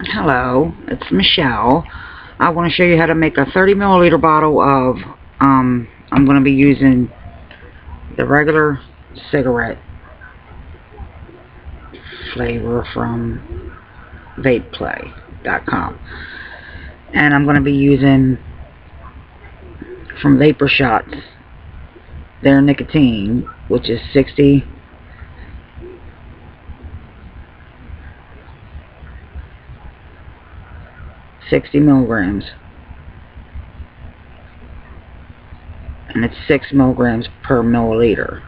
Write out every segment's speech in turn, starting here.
Hello, it's Michelle. I want to show you how to make a 30 milliliter bottle of, I'm going to be using the regular cigarette flavor from vapeplay.com. And I'm going to be using from Vapor Shots their nicotine, which is 60 milligrams, and it's 6 milligrams per milliliter,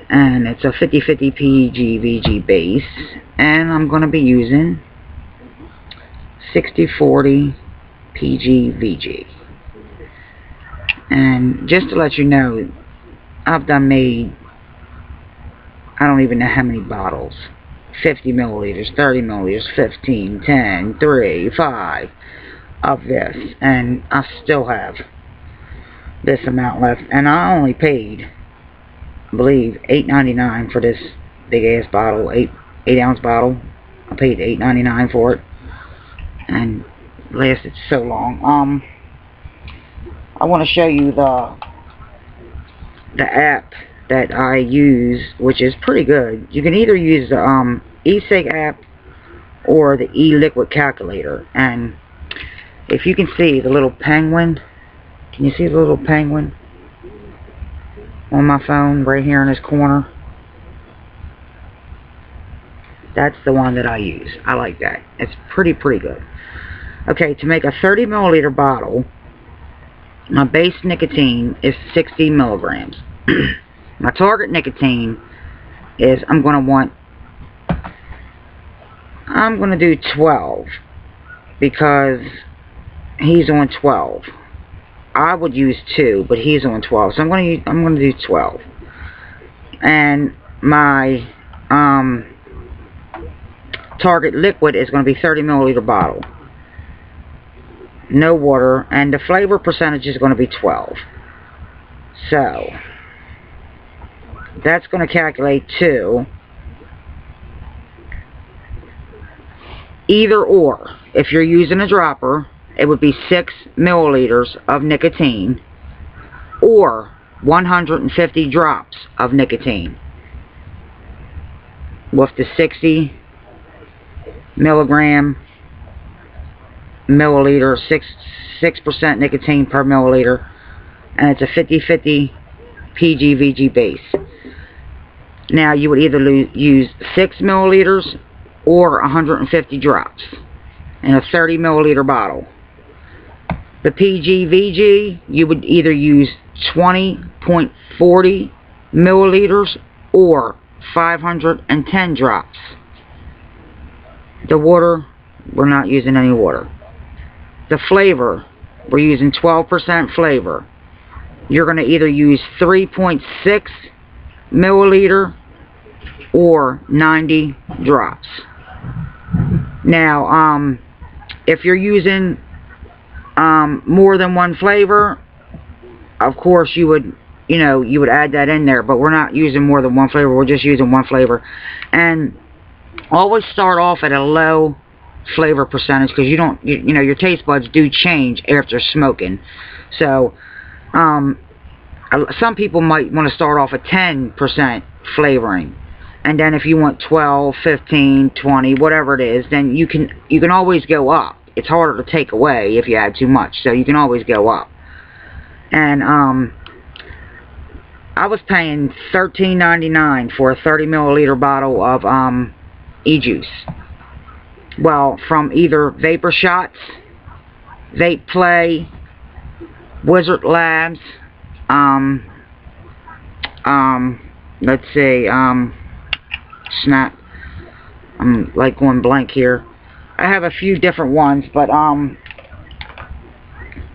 and it's a 50/50 PG/VG base, and I'm going to be using 60/40 PG/VG. And just to let you know, I've made I don't even know how many bottles. 50 milliliters, 30 milliliters, 15, 10, 3, 5 of this, and I still have this amount left, and I only paid, I believe, $8.99 for this big ass bottle, 8 ounce bottle. I paid $8.99 for it, and it lasted so long. I want to show you the app that I use, which is pretty good. You can either use the e-cig app or the eLiquid calculator. And if you can see the little penguin, can you see the little penguin on my phone right here in this corner? That's the one that I use. I like that. It's pretty good. Okay, to make a 30 milliliter bottle, my base nicotine is 60 milligrams. My target nicotine is, I'm going to do 12, because he's on 12. I would use 2, but he's on 12, so I'm going to do 12. And my target liquid is going to be 30 milliliter bottle, no water, and the flavor percentage is going to be 12. So that's going to calculate to either or. If you're using a dropper, it would be 6 milliliters of nicotine or 150 drops of nicotine with the 60 milliliter, 6% nicotine per milliliter, and it's a 50/50 PG/VG base. Now you would either use 6 milliliters or 150 drops in a 30 milliliter bottle. The PG/VG, you would either use 20.40 milliliters or 510 drops. The water, we're not using any water. The flavor, we're using 12% flavor. You're going to either use 3.6 milliliter or 90 drops. Now, if you're using more than one flavor, of course you would add that in there, but we're not using more than one flavor. We're just using one flavor. And always start off at a low flavor percentage, because your taste buds do change after smoking. So some people might want to start off at 10% flavoring, and then if you want 12, 15, 20, whatever it is, then you can always go up. It's harder to take away if you add too much, so you can always go up. And I was paying $13.99 for a 30 milliliter bottle of ejuice. Well, from either Vapor Shots, Vape Play, Wizard Labs, let's see, Snap. I'm like going blank here. I have a few different ones, but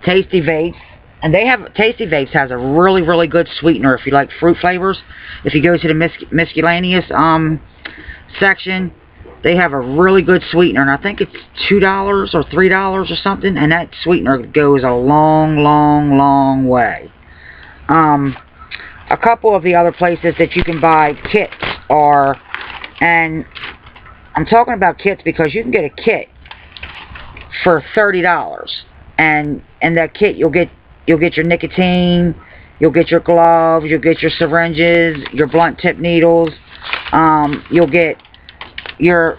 Tasty Vapes, and Tasty Vapes has a really good sweetener if you like fruit flavors. If you go to the miscellaneous section, they have a really good sweetener, and I think it's $2 or $3 or something, and that sweetener goes a long way. A couple of the other places that you can buy kits are And I'm talking about kits because you can get a kit for $30, and in that kit you'll get your nicotine, you'll get your gloves, you'll get your syringes, your blunt tip needles, you'll get your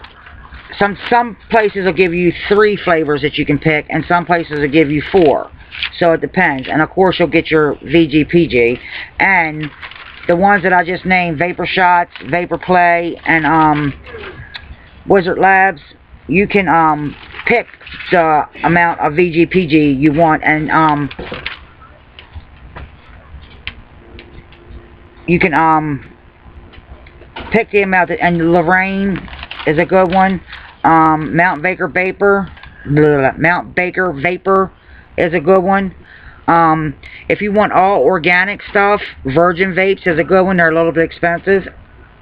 some places will give you 3 flavors that you can pick, and some places will give you 4. So it depends. And of course you'll get your VGPG, and the ones that I just named, Vapor Shots, Vapor Play, and Wizard Labs, you can pick the amount of VGPG you want, and you can pick the amount that, and Lorraine is a good one. Mount Baker Vapor is a good one. If you want all organic stuff, Virgin Vapes is a good one. They're a little bit expensive,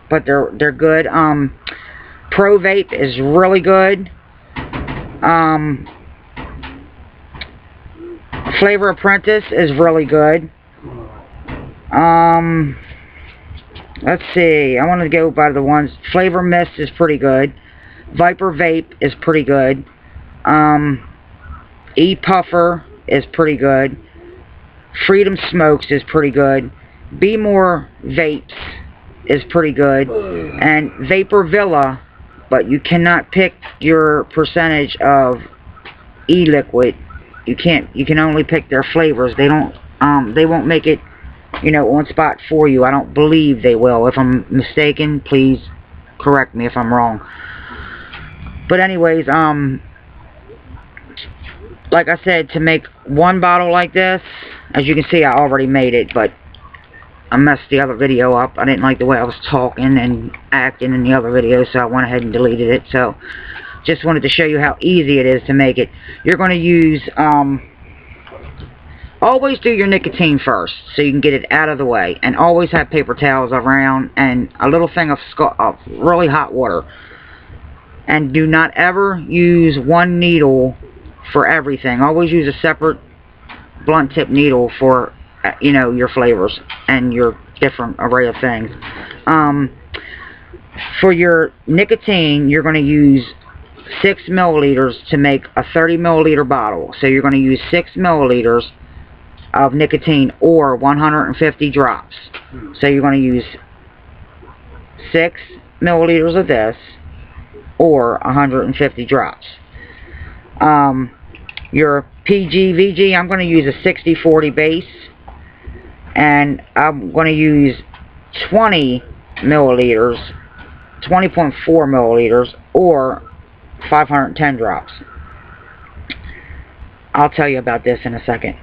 but they're good. Pro Vape is really good. Flavor Apprentice is really good. Let's see. I want to go by the ones. Flavor Mist is pretty good. Viper Vape is pretty good. E-Puffer is pretty good. Freedom Smokes is pretty good. Be More Vapes is pretty good. And Vapor Villa, but you cannot pick your percentage of e-liquid. You can only pick their flavors. They won't make it, you know, on spot for you. I don't believe they will. If I'm mistaken, please correct me if I'm wrong. But anyways, like I said, to make one bottle like this, as you can see, I already made it, but I messed the other video up. I didn't like the way I was talking and acting in the other video, so I went ahead and deleted it. So just wanted to show you how easy it is to make it. You're going to use, always do your nicotine first, so you can get it out of the way. And always have paper towels around, and a little thing of really hot water. And do not ever use one needle for everything. Always use a separate blunt tip needle for, you know, your flavors and your different array of things. For your nicotine, you're going to use 6 milliliters to make a 30 milliliter bottle. So you're going to use 6 milliliters of nicotine, or 150 drops. So you're going to use 6 milliliters of this, or 150 drops. Your PG/VG, I'm going to use a 60/40 base, and I'm going to use 20 milliliters, 20.4 milliliters, or 510 drops. I'll tell you about this in a second.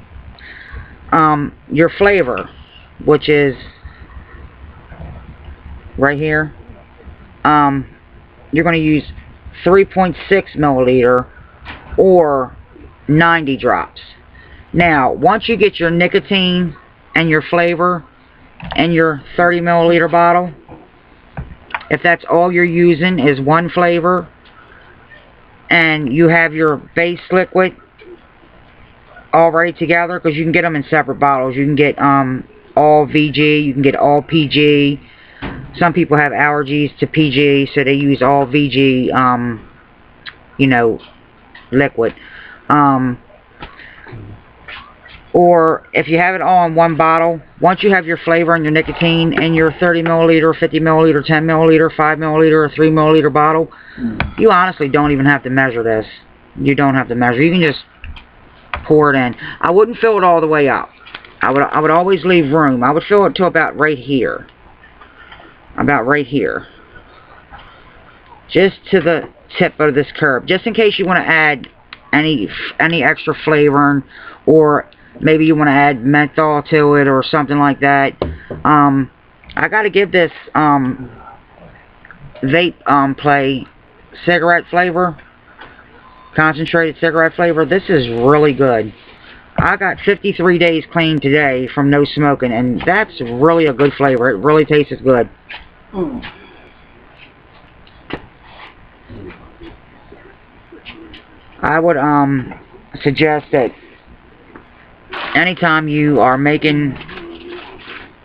Your flavor, which is right here, you're going to use 3.6 milliliter or 90 drops. Now, once you get your nicotine and your flavor and your 30 milliliter bottle, if that's all you're using is one flavor, and you have your base liquid already together, because you can get them in separate bottles. You can get all VG, you can get all PG. Some people have allergies to PG, so they use all VG, you know, liquid. Or if you have it all in one bottle, once you have your flavor and your nicotine in your 30 milliliter, 50 milliliter, 10 milliliter, 5 milliliter, or 3 milliliter bottle, you honestly don't even have to measure this. You don't have to measure. You can just pour it in. I wouldn't fill it all the way up. I would always leave room. I would fill it to about right here. About right here. Just to the tip of this curve. Just in case you want to add any extra flavoring, or maybe you want to add menthol to it or something like that. I got to give this vape play cigarette flavor, concentrated cigarette flavor. This is really good. I got 53 days clean today from no smoking, and that's really a good flavor. It really tastes good. I would suggest that anytime you are making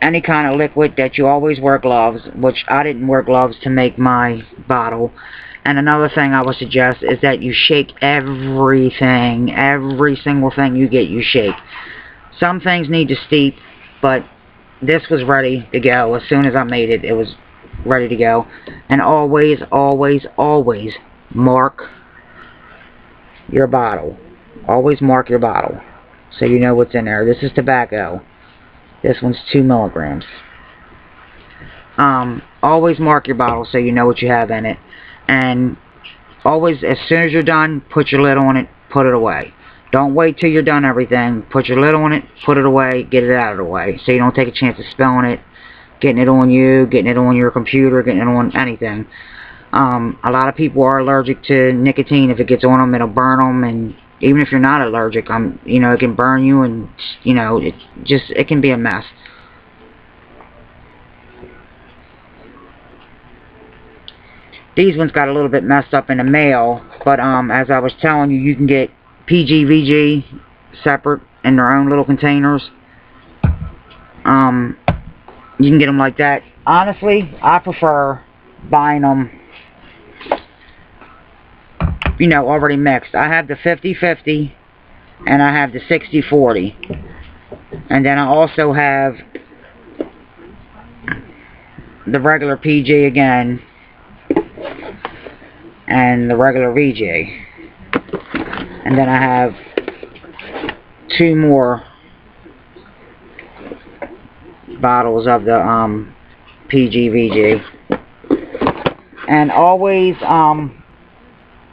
any kind of liquid, that you always wear gloves, which I didn't wear gloves to make my bottle. And another thing I would suggest is that you shake everything. Every single thing you get, you shake. Some things need to steep, but this was ready to go. As soon as I made it, it was ready to go. And always, always, always mark your bottle. Always mark your bottle so you know what's in there. This is tobacco. This one's 2 milligrams. Always mark your bottle so you know what you have in it. And always, as soon as you're done, put your lid on it, put it away. Don't wait till you're done everything. Put your lid on it, put it away, get it out of the way, so you don't take a chance of spilling it, getting it on you, getting it on your computer, getting it on anything. A lot of people are allergic to nicotine. If it gets on them, it'll burn them, and even if you're not allergic, you know, it can burn you, and you know, it can be a mess. These ones got a little bit messed up in the mail, but as I was telling you, you can get PG, VG separate in their own little containers. You can get them like that. Honestly, I prefer buying them, you know, already mixed. I have the 50-50 and I have the 60-40. And then I also have the regular PG again and the regular VG. And then I have 2 more bottles of the PG VG. And always,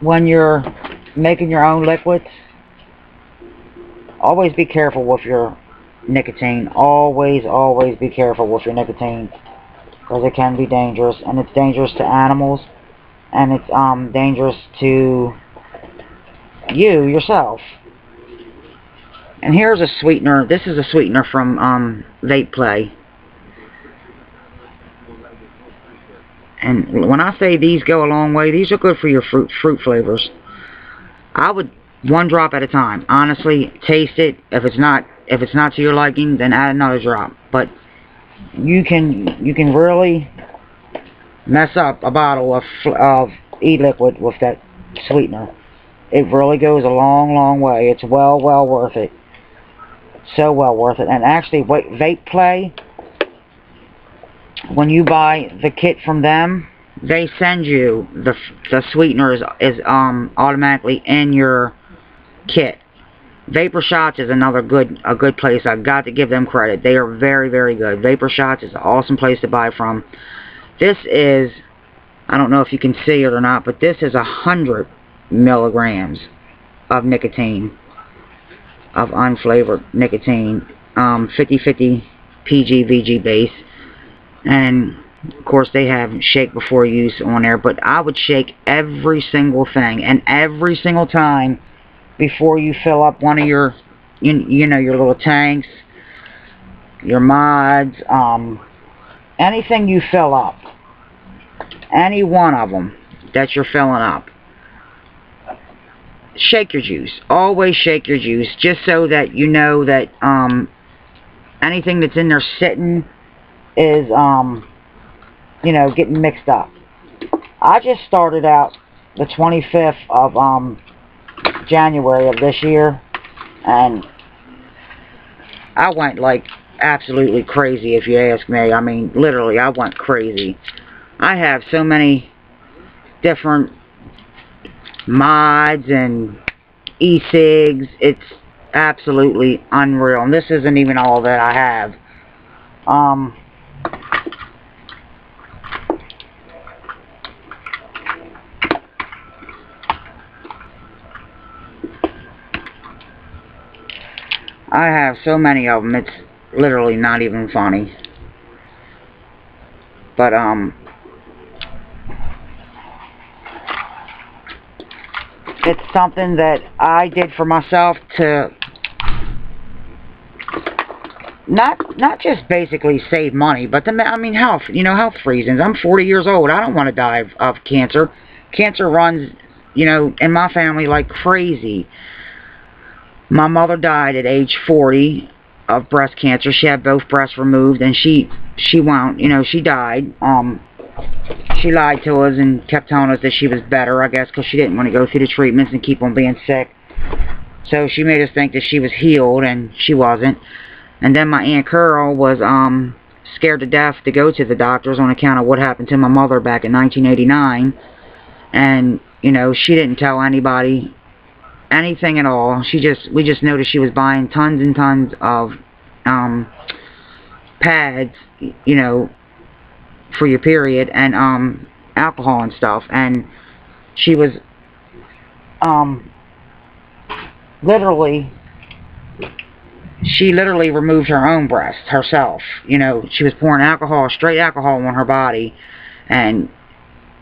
when you're making your own liquids, always be careful with your nicotine. Always, always be careful with your nicotine, because it can be dangerous, and it's dangerous to animals, and it's dangerous to you yourself. And here's a sweetener. This is a sweetener from Vape Play. And when I say these go a long way, these are good for your fruit flavors. I would 1 drop at a time. Honestly, taste it. If it's not to your liking, then add another drop. But you can really mess up a bottle of e-liquid with that sweetener. It really goes a long, long way. It's well worth it. So well worth it. And actually, Vape Play, when you buy the kit from them, they send you the sweetener is automatically in your kit. Vapor Shots is another a good place. I've got to give them credit. They are very, very good. Vapor Shots is an awesome place to buy from. This is, I don't know if you can see it or not, but this is 100 milligrams of nicotine, of unflavored nicotine, 50-50 PG VG base. And of course they have shake before use on there, but I would shake every single thing, and every single time before you fill up one of your you know, your little tanks, your mods, anything you fill up, any one of them that you're filling up, shake your juice. Always shake your juice, just so that you know that anything that's in there sitting is you know, getting mixed up. I just started out the 25th of January of this year, and I went like absolutely crazy, if you ask me. I mean, literally, I went crazy. I have so many different mods and e-cigs. It's absolutely unreal, and this isn't even all that I have. I have so many of them, it's literally not even funny. But, it's something that I did for myself to not just basically save money, but I mean health, you know, health reasons. I'm 40 years old. I don't want to die of cancer. Cancer runs, you know, in my family like crazy. My mother died at age 40 of breast cancer. She had both breasts removed, and she won't, she died. She lied to us and kept telling us that she was better, I guess, because she didn't want to go through the treatments and keep on being sick. So she made us think that she was healed, and she wasn't. And then my Aunt Carol was scared to death to go to the doctors on account of what happened to my mother back in 1989. And, she didn't tell anybody anything at all. We just noticed she was buying tons and tons of pads, for your period, and alcohol and stuff. And she was she literally removed her own breast herself. She was pouring alcohol, straight alcohol, on her body, and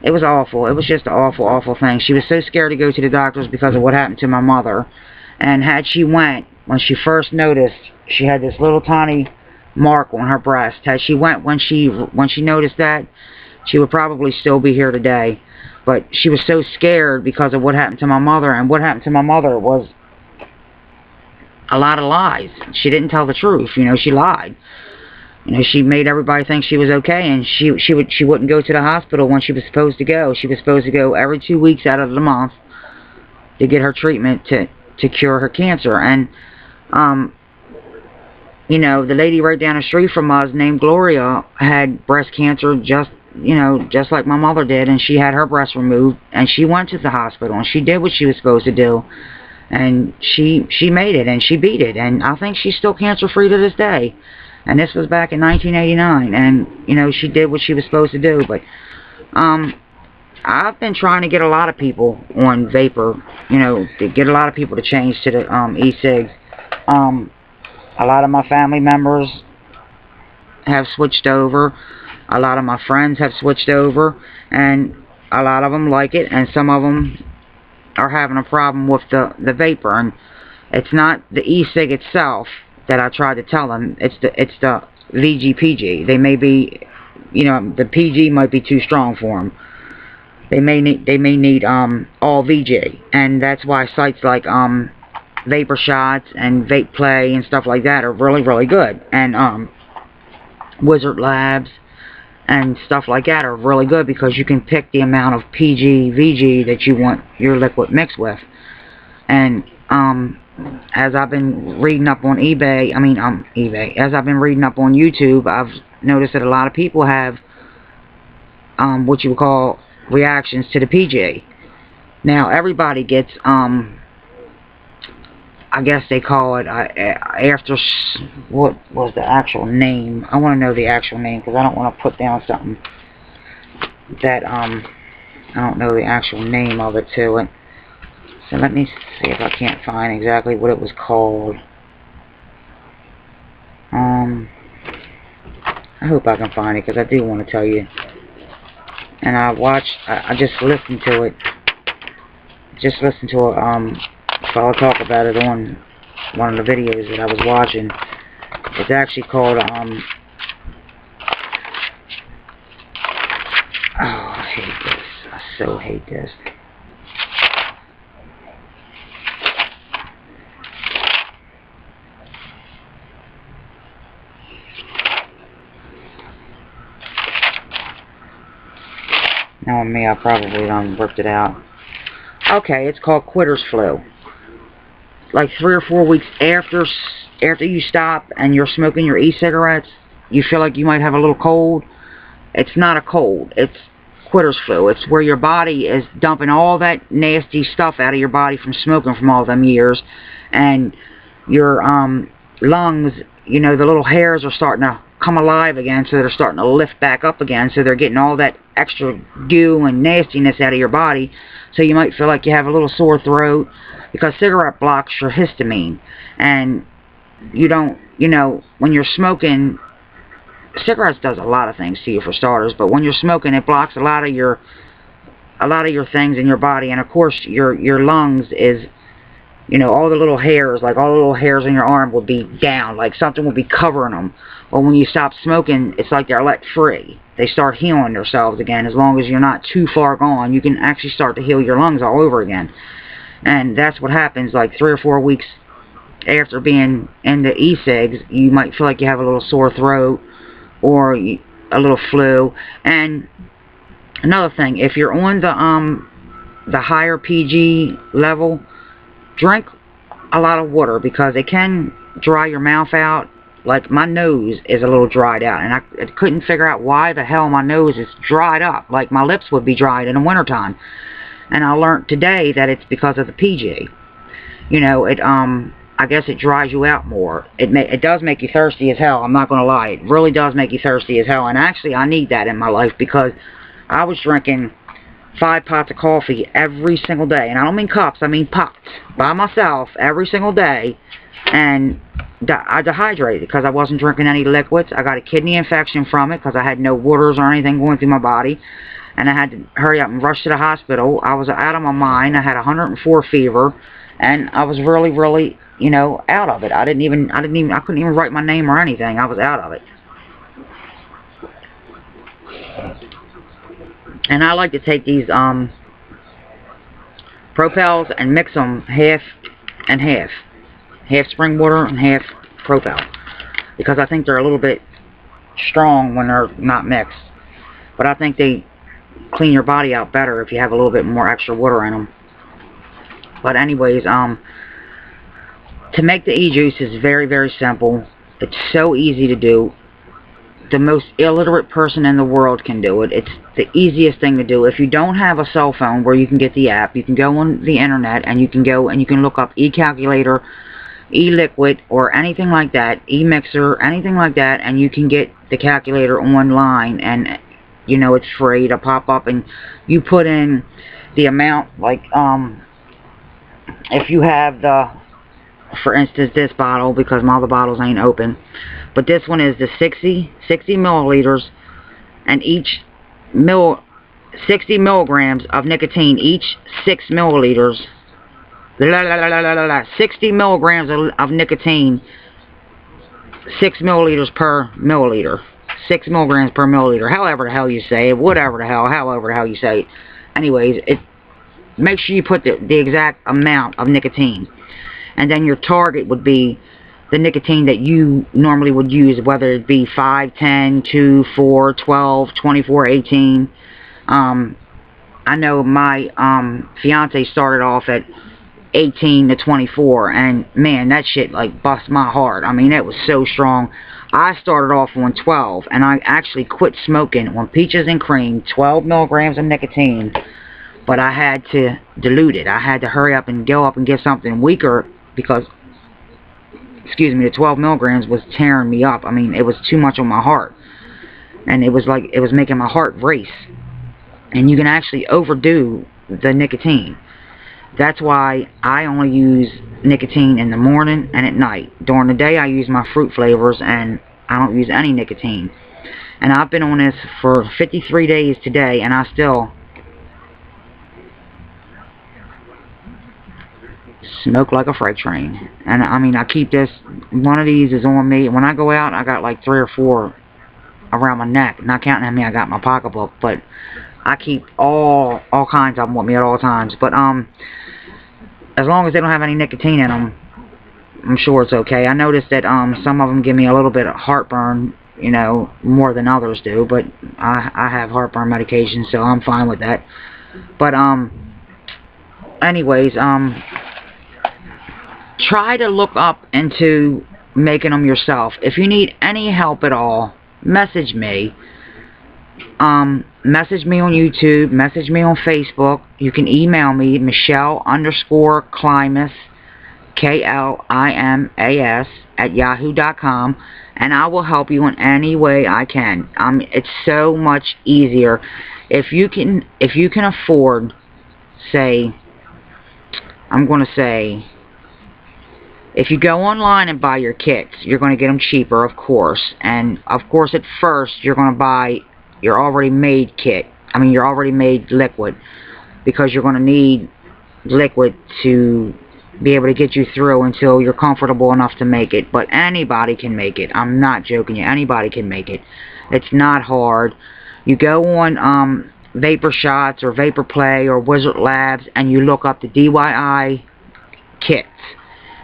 it was awful. It was just an awful, awful thing. She was so scared to go to the doctors because of what happened to my mother. And had she went, when she first noticed she had this little tiny mark on her breast, had she went when she noticed that, she would probably still be here today. But she was so scared because of what happened to my mother, and what happened to my mother was a lot of lies. She didn't tell the truth. She lied. She made everybody think she was okay, and she wouldn't go to the hospital when she was supposed to go. She was supposed to go every 2 weeks out of the month to get her treatment to cure her cancer. And the lady right down the street from us, named Gloria, had breast cancer just like my mother did, and she had her breast removed, and she went to the hospital, and she did what she was supposed to do, and she made it, and she beat it, and I think she's still cancer-free to this day. And this was back in 1989, and, she did what she was supposed to do. But, I've been trying to get a lot of people on vapor, to get a lot of people to change to the, e-cigs. A lot of my family members have switched over. A lot of my friends have switched over, and a lot of them like it, and some of them are having a problem with the vapor. And it's not the e-cig itself that I tried to tell them. It's the VG-PG. They may be, the PG might be too strong for them. They may need all VG, and that's why sites like Vapor Shots and Vape Play and stuff like that are really, really good. And Wizard Labs and stuff like that are really good, because you can pick the amount of PG, VG that you want your liquid mixed with. And as I've been reading up on as I've been reading up on YouTube, I've noticed that a lot of people have what you would call reactions to the PG. Now, everybody gets, I guess they call it, what was the actual name? I want to know the actual name, because I don't want to put down something that, I don't know the actual name of it to it. So let me see if I can't find exactly what it was called. I hope I can find it, because I do want to tell you. And I just listened to it. Just listened to a fellow talk about it on one of the videos that I was watching. It's actually called, oh, I hate this. I so hate this. Knowing me, I probably ripped it out. Okay, it's called Quitter's Flu. Like 3 or 4 weeks after you stop and you're smoking your e-cigarettes, you feel like you might have a little cold. It's not a cold. It's Quitter's Flu. It's where your body is dumping all that nasty stuff out of your body from smoking from all them years, and your lungs, the little hairs are starting to come alive again, so they're starting to lift back up again, so they're getting all that extra goo and nastiness out of your body. So you might feel like you have a little sore throat, because cigarette blocks your histamine, and you don't, when you're smoking, cigarettes does a lot of things to you, for starters, but when you're smoking, it blocks a lot of your things in your body. And of course your lungs is, all the little hairs, like all the little hairs in your arm will be down, like something will be covering them. Well, when you stop smoking, it's like they're let free. They start healing themselves again. As long as you're not too far gone, you can actually start to heal your lungs all over again. And that's what happens like 3 or 4 weeks after being in the e-cigs, you might feel like you have a little sore throat or a little flu. And another thing, if you're on the higher PG level, drink a lot of water, because it can dry your mouth out. Like, my nose is a little dried out, and I couldn't figure out why the hell my nose is dried up. Like, my lips would be dried in the wintertime. And I learned today that it's because of the PG. You know, I guess it dries you out more. It does make you thirsty as hell, I'm not going to lie. It really does make you thirsty as hell, and actually I need that in my life, because I was drinking 5 pots of coffee every single day. And I don't mean cups, I mean pots. By myself, every single day. And I dehydrated because I wasn't drinking any liquids. I got a kidney infection from it because I had no waters or anything going through my body. And I had to hurry up and rush to the hospital. I was out of my mind. I had 104 fever. And I was really, really, you know, out of it. I couldn't even write my name or anything. I was out of it. And I like to take these Propels and mix them half and half. Half spring water and half Propel. Because I think they're a little bit strong when they're not mixed. But I think they clean your body out better if you have a little bit more extra water in them. But anyways, to make the ejuice is very, very simple. It's so easy to do. The most illiterate person in the world can do it. It's the easiest thing to do. If you don't have a cell phone where you can get the app, you can go on the internet and you can go and you can look up eCalculator, eLiquid, or anything like that, eMixer, anything like that, and you can get the calculator online, and you know it's free to pop up, and you put in the amount, like if you have the, for instance, this bottle, because my other bottles ain't open, but this one is the 60 milliliters, and each 60 milligrams of nicotine, each 6 milliliters. 60 milligrams of nicotine, 6 milliliters per milliliter. 6 milligrams per milliliter, however the hell you say it, whatever the hell, however the hell you say it. Anyways, make sure you put the exact amount of nicotine. And then your target would be the nicotine that you normally would use, whether it be 5, 10, 2, 4, 12, 24, 18. I know my fiance started off at 18 to 24, and man, that shit like bust my heart. I mean, it was so strong. I started off on 12, and I actually quit smoking on peaches and cream, 12 milligrams of nicotine, but I had to dilute it. I had to hurry up and go up and get something weaker, because, excuse me, the 12 milligrams was tearing me up. I mean, it was too much on my heart, and it was like, it was making my heart race. And you can actually overdo the nicotine. That's why I only use nicotine in the morning and at night. During the day I use my fruit flavors, and I don't use any nicotine. And I've been on this for 53 days today, and I still smoke like a freight train. And I mean, I keep this, one of these is on me. When I go out, I got like 3 or 4 around my neck. Not counting how many I got in my pocketbook, but I keep all kinds of them with me at all times. But as long as they don't have any nicotine in them, I'm sure it's okay. I noticed that some of them give me a little bit of heartburn, you know, more than others do. But I have heartburn medication, so I'm fine with that. But anyways, try to look up into making them yourself. If you need any help at all, message me. Message me on YouTube, message me on Facebook. You can email me, Michelle_Klimas, Klimas @yahoo.com, and I will help you in any way I can. It's so much easier if you can afford, say, I'm going to say, if you go online and buy your kits, you're going to get them cheaper, of course. And of course, at first, you're going to buy your already made kit. I mean, your already made liquid, because you're going to need liquid to be able to get you through until you're comfortable enough to make it. But anybody can make it. I'm not joking you. Anybody can make it. It's not hard. You go on Vapor Shots or Vapor Play or Wizard Labs, and you look up the DIY kits.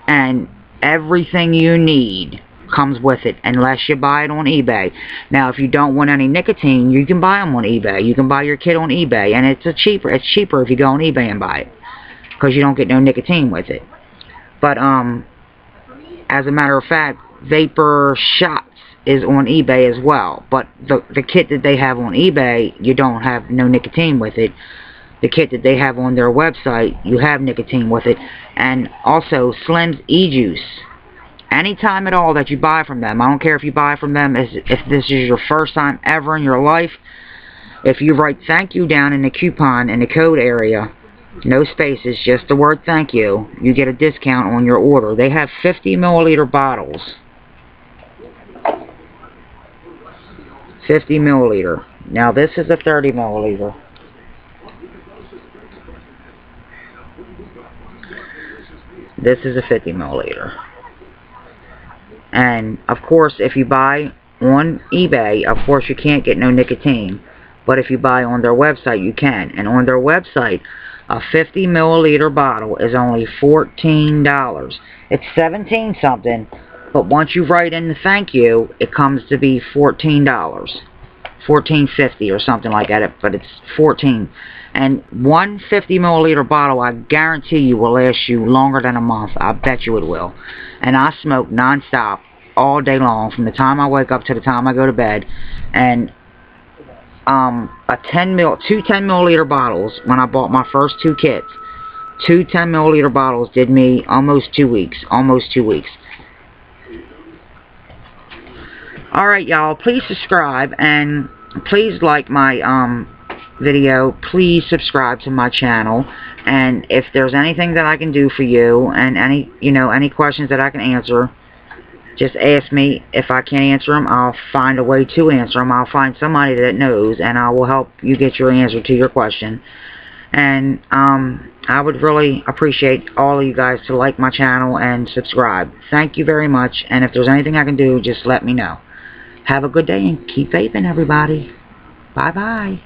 And everything you need comes with it, unless you buy it on eBay. Now, if you don't want any nicotine, you can buy them on eBay. You can buy your kit on eBay, and it's cheaper if you go on eBay and buy it, because you don't get no nicotine with it. But as a matter of fact, Vapor Shots is on eBay as well. But the kit that they have on eBay, you don't have no nicotine with it. The kit that they have on their website, you have nicotine with it. And also Slim's ejuice. Anytime at all that you buy from them, I don't care if you buy from them if this is your first time ever in your life, if you write thank you down in the coupon in the code area, no spaces, just the word thank you, you get a discount on your order. They have 50 milliliter bottles. 50 milliliter. Now this is a 30 milliliter. This is a 50 milliliter. And of course, if you buy on eBay, of course you can't get no nicotine. But if you buy on their website, you can. And on their website, a 50 milliliter bottle is only $14. It's 17 something, but once you write in the thank you, it comes to be $14. $14.50 or something like that, but it's 14. And one 50 milliliter bottle, I guarantee you, will last you longer than a month. I bet you it will. And I smoke non-stop all day long, from the time I wake up to the time I go to bed. And two 10 milliliter bottles, when I bought my first two kits, two 10 milliliter bottles did me almost 2 weeks. Almost 2 weeks. Alright, y'all, please subscribe, and please like my video. Please subscribe to my channel, and if there's anything that I can do for you, and any questions that I can answer, just ask me. If I can't answer them, I'll find a way to answer them. I'll find somebody that knows, and I will help you get your answer to your question. And I would really appreciate all of you guys to like my channel and subscribe. Thank you very much, and if there's anything I can do, just let me know. Have a good day and keep vaping, everybody. Bye-bye.